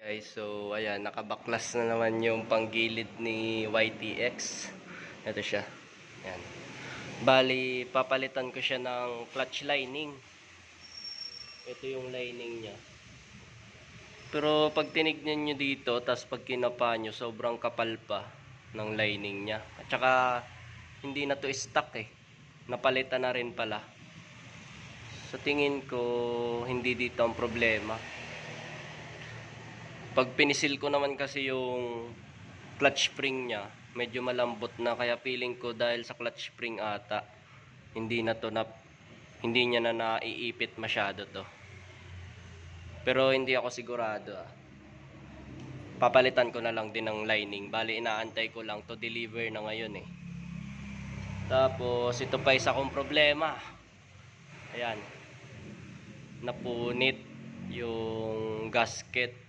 Guys, so ayan, nakabaklas na naman yung panggilid ni YTX. Ito siya. Ayan. Bali, papalitan ko siya ng clutch lining. Ito yung lining niya. Pero pag tinignan nyo dito, tas pag kinapa nyo, sobrang kapal pa ng lining niya. At saka, hindi na to stock eh. Napalitan na rin pala. Sa tingin ko, hindi dito ang problema. Pag pinisil ko naman kasi yung clutch spring niya, medyo malambot na, kaya feeling ko dahil sa clutch spring ata, hindi niya na naiipit masyado to. Pero hindi ako sigurado Papalitan ko na lang din ng lining. Bali, inaantay ko lang to deliver na ngayon eh. Tapos ito pa isa kong problema. Ayan. Napunit yung gasket